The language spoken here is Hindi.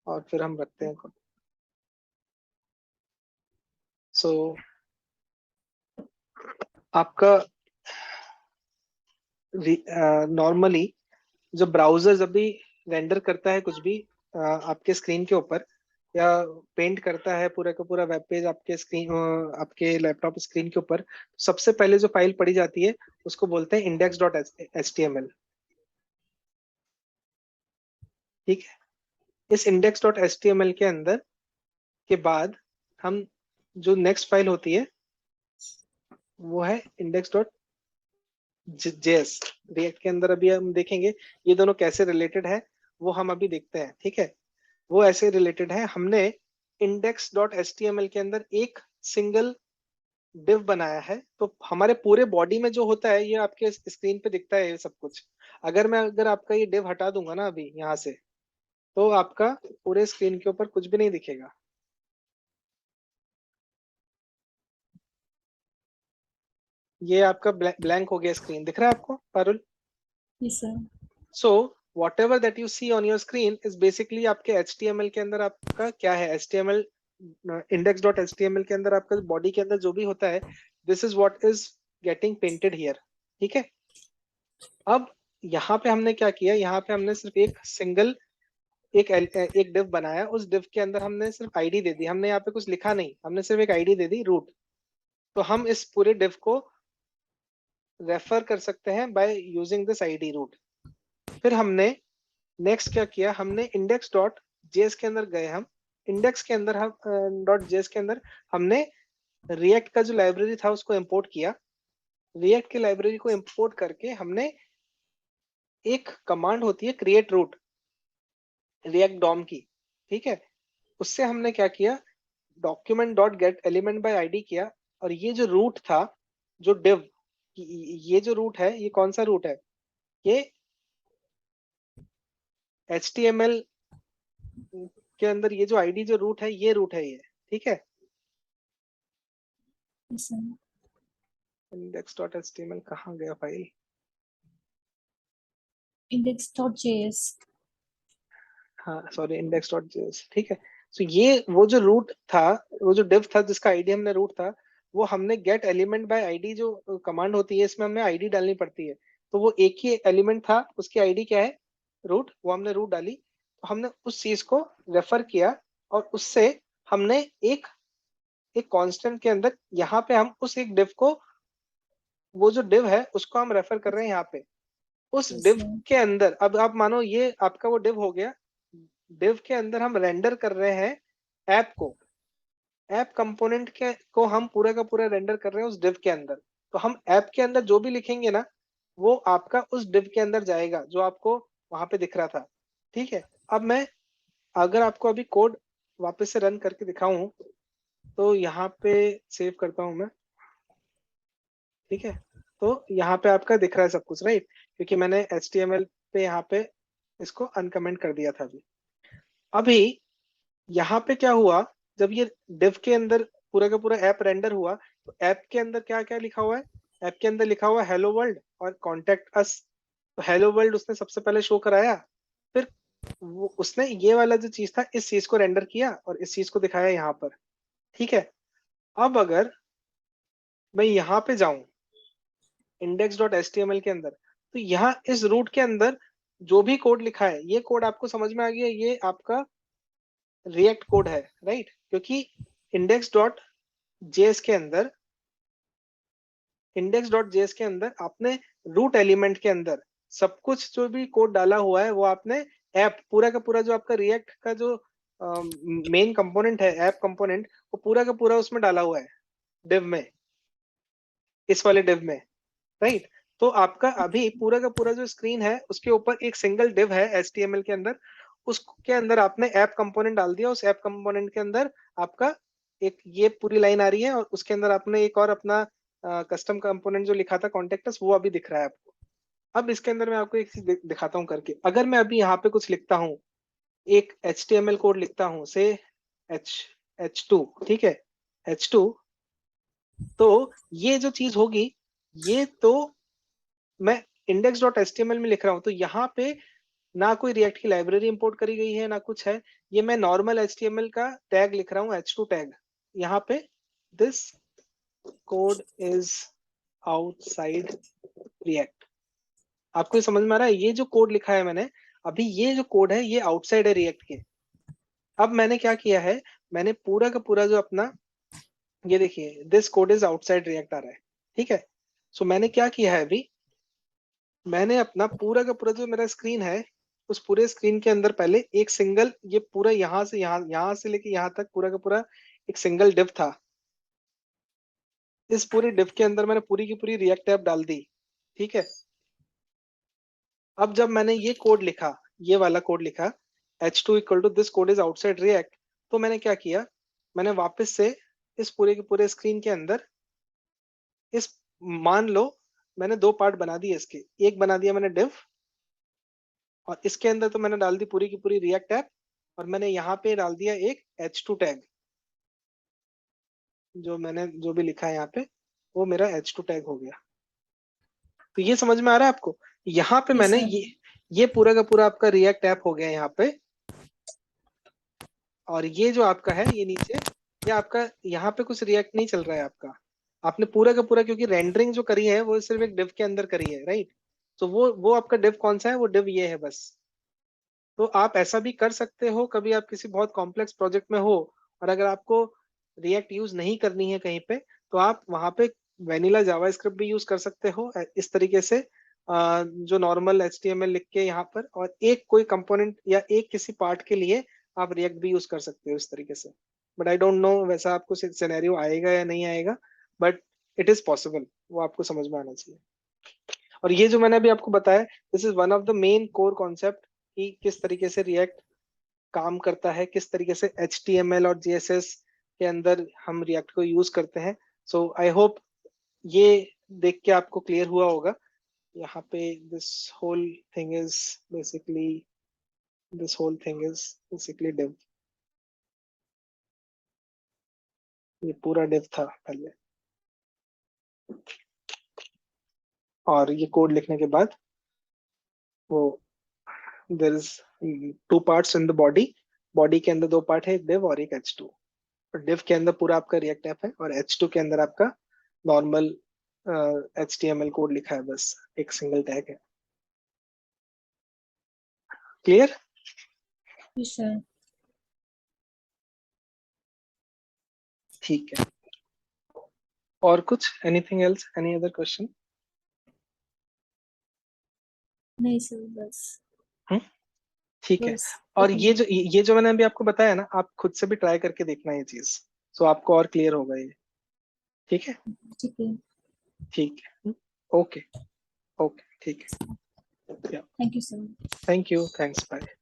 और फिर हम रखते हैं। सो आपका नॉर्मली जो ब्राउजर जब भी रेंडर करता है कुछ भी आपके स्क्रीन के ऊपर, या पेंट करता है पूरा का पूरा वेब पेज आपके स्क्रीन, आपके लैपटॉप स्क्रीन के ऊपर, सबसे पहले जो फाइल पढ़ी जाती है उसको बोलते हैं index dot H T M L. ठीक है। इस index dot H T M L के अंदर के बाद हम, जो नेक्स्ट फाइल होती है वो है इंडेक्स डॉट जेएस। रिएक्ट के अंदर अभी हम देखेंगे ये दोनों कैसे रिलेटेड है, वो हम अभी देखते हैं। ठीक है। वो ऐसे रिलेटेड है, हमने index dot H T M L के अंदर एक सिंगल डिव बनाया है। तो हमारे पूरे बॉडी में जो होता है ये आपके स्क्रीन पे दिखता है ये सब कुछ। अगर आपका ये डिव हटा दूंगा ना अभी यहाँ से, तो आपका पूरे स्क्रीन के ऊपर कुछ भी नहीं दिखेगा। ये आपका ब्लैंक हो गया स्क्रीन, दिख रहा है आपको Parul? Yes sir. So whatever that you see on your screen is basically आपके एच टी एम एल के अंदर आपका क्या है, H T M L index dot H T M L के अंदर आपका बॉडी के अंदर जो भी होता है, this is what is getting painted here. ठीक है। अब यहाँ पे हमने क्या किया, यहाँ पे हमने सिर्फ एक सिंगल एक डिव बनाया, उस डिव के अंदर हमने सिर्फ आईडी दे दी, हमने यहाँ पे कुछ लिखा नहीं, हमने सिर्फ एक आईडी दे दी रूट। तो हम इस पूरे डिव को रेफर कर सकते हैं by using this ID root. फिर हमने नेक्स्ट क्या किया, हमने इंडेक्स डॉट जेएस के अंदर गए, हम इंडेक्स के अंदर हम डॉट जेएस के अंदर हमने रिएक्ट का जो लाइब्रेरी था उसको इंपोर्ट किया। रिएक्ट की लाइब्रेरी को इंपोर्ट करके हमने, एक कमांड होती है क्रिएट रूट रिएक्ट डॉम की। ठीक है। उससे हमने क्या किया, document dot gate element by ID किया। और ये जो रूट था, जो डिव, ये जो रूट है ये कौन सा रूट है, ये एच टी एम एल के अंदर ये जो आईडी जो रूट है ये रूट है ये। ठीक है। Yes sir. Index dot H T M L कहाँ गया फाइल? index.js। हाँ सॉरी, इंडेक्स डॉट जेएस। ठीक है। सो ये वो जो रूट था, वो जो डिव था जिसका आईडी हमने रूट था, वो हमने गेट एलिमेंट बाय आईडी जो कमांड होती है इसमें हमें आईडी डालनी पड़ती है। तो वो एक ही एलिमेंट था, उसकी आईडी क्या है, रूट, वो हमने रूट डाली। तो हमने उस चीज को रेफर किया, और उससे हमने एक एक कांस्टेंट के अंदर, यहाँ पे हम उस एक डिव को, वो जो डिव है उसको हम रेफर कर रहे हैं यहाँ पे। उस यस डिव सर। के अंदर, अब आप मानो ये आपका वो डिव हो गया, डिव के अंदर हम रेंडर कर रहे हैं ऐप को, ऐप कंपोनेंट के को हम पूरा का पूरा रेंडर कर रहे हैं उस डिव के अंदर। तो हम ऐप के अंदर जो भी लिखेंगे ना, वो आपका उस डिव के अंदर जाएगा जो आपको वहां पे दिख रहा था। ठीक है। अब मैं, अगर आपको अभी कोड वापस से रन करके दिखाऊं, तो यहाँ पे सेव करता हूं मैं। ठीक है। तो यहाँ पे आपका दिख रहा है सब कुछ, राइट, क्योंकि मैंने HTML पे यहाँ पे इसको अनकमेंट कर दिया था अभी। अभी यहाँ पे क्या हुआ, जब ये डिव के अंदर पूरा का पूरा ऐप रेंडर हुआ, तो ऐप के अंदर क्या क्या लिखा हुआ है, ऐप के अंदर लिखा हुआ है हेलो वर्ल्ड और कॉन्टेक्ट अस। तो हेलो वर्ल्ड उसने सबसे पहले शो कराया, फिर उसने ये वाला जो चीज था इस चीज को रेंडर किया और इस चीज को दिखाया यहाँ पर। ठीक है। अब अगर मैं यहाँ पे जाऊं index dot H T M L के अंदर, तो यहाँ इस रूट के अंदर जो भी कोड लिखा है, ये कोड आपको समझ में आ गया, ये आपका रिएक्ट कोड है, राइट, क्योंकि इंडेक्स डॉट जेएस के अंदर, इंडेक्स डॉट जेएस के अंदर आपने रूट एलिमेंट के अंदर सब कुछ जो भी कोड डाला हुआ है वो आपने ऐप, पूरा का पूरा जो आपका रिएक्ट का जो मेन कंपोनेंट है, ऐप कंपोनेंट, वो पूरा का पूरा उसमें डाला हुआ है डिव में, इस वाले डिव में, राइट। तो आपका अभी पूरा का पूरा जो स्क्रीन है उसके ऊपर एक सिंगल डिव है HTML के अंदर, उसके अंदर आपने ऐप कंपोनेंट डाल दिया, उस ऐप कंपोनेंट के अंदर आपका एक ये पूरी लाइन आ रही है, और उसके अंदर आपने एक और अपना कस्टम कंपोनेंट जो लिखा था कॉन्टेक्टस, वो अभी दिख रहा है आपको। अब इसके अंदर मैं आपको एक चीज दिखाता हूँ करके। अगर मैं अभी यहाँ पे कुछ लिखता हूँ, एक HTML कोड लिखता हूँ से एच H2, ठीक है, H2, तो ये जो चीज होगी, ये तो मैं index dot H T M L में लिख रहा हूँ, तो यहाँ पे ना कोई रिएक्ट की लाइब्रेरी इंपोर्ट करी गई है ना कुछ है, ये मैं नॉर्मल HTML का टैग लिख रहा हूँ, H2 टैग। यहाँ पे this code is outside react. आपको ये समझ में आ रहा है? ये जो कोड लिखा है मैंने अभी, ये जो कोड है ये आउटसाइड है रिएक्ट के। अब मैंने क्या किया है, मैंने पूरा का पूरा जो अपना, ये देखिए this code is outside React आ रहा है, ठीक है। सो मैंने क्या किया है अभी, मैंने अपना पूरा का पूरा जो मेरा स्क्रीन है, उस पूरे स्क्रीन के अंदर पहले एक सिंगल, ये पूरा यहाँ से यहाँ से लेके यहाँ तक पूरा का पूरा एक सिंगल डिव था। इस पूरे डिव के अंदर मैंने पूरी की पूरी रिएक्ट ऐप डाल दी, ठीक है। अब जब मैंने ये कोड लिखा, ये वाला कोड लिखा, H2 equal to this code is outside React, तो मैंने क्या किया, मैंने वापस से इस पूरे के पूरे स्क्रीन के अंदर इस, मान लो मैंने दो पार्ट बना दिए इसके, एक बना दिया मैंने डिव, और इसके अंदर तो मैंने डाल दी पूरी की पूरी रिएक्ट ऐप, और मैंने यहाँ पे डाल दिया एक H2 टैग। जो मैंने जो भी लिखा है यहाँ पे वो मेरा H2 टैग हो गया। तो ये समझ में आ रहा है आपको? यहाँ पे Yes, मैंने sir. ये पूरा का पूरा आपका रिएक्ट ऐप हो गया यहाँ पे, और ये जो आपका है ये नीचे, ये आपका यहाँ पे कुछ रिएक्ट नहीं चल रहा है आपका। आपने पूरा का पूरा, क्योंकि रेंडरिंग जो करी है वो सिर्फ एक डिव के अंदर करी है, राइट। तो वो आपका डिव कौन सा है, वो डिव ये है बस। तो आप ऐसा भी कर सकते हो, कभी आप किसी बहुत कॉम्प्लेक्स प्रोजेक्ट में हो और अगर आपको रिएक्ट यूज नहीं करनी है कहीं पे, तो आप वहां पे वेनिला जावास्क्रिप्ट भी यूज कर सकते हो इस तरीके से, जो नॉर्मल HTML लिख के यहाँ पर, और एक कोई कंपोनेंट या एक किसी पार्ट के लिए आप रिएक्ट भी यूज कर सकते हो इस तरीके से। बट आई डोंट नो वैसा आपको सिनेरियो आएगा या नहीं आएगा, बट इट इज पॉसिबल, वो आपको समझ में आना चाहिए। और ये जो मैंने अभी आपको बताया, this is one of the main core concept कि किस तरीके से रिएक्ट काम करता है, किस तरीके से HTML और CSS के अंदर हम रिएक्ट को यूज करते हैं। सो आई होप ये देख के आपको क्लियर हुआ होगा। यहाँ पे this whole thing is basically div. ये पूरा डिव था पहले, और ये कोड लिखने के बाद वो there is two parts in the body. Body के अंदर दो पार्ट है, एक डिव और एक H2। डिव के अंदर पूरा आपका रिएक्ट ऐप है, और H2 के अंदर आपका नॉर्मल HTML कोड लिखा है, बस एक सिंगल टैग है। क्लियर? Yes, sir. ठीक है। और कुछ, anything else, any other question? नहीं सर, बस ठीक है। बस और इतना ही। ये जो मैंने अभी आपको बताया ना, आप खुद से भी ट्राई करके देखना ये चीज, सो आपको और क्लियर होगा ये। ठीक है। ठीक है। ठीक है। ओके। ओके, ठीक है। Thank you sir. Thank you, thanks, bye.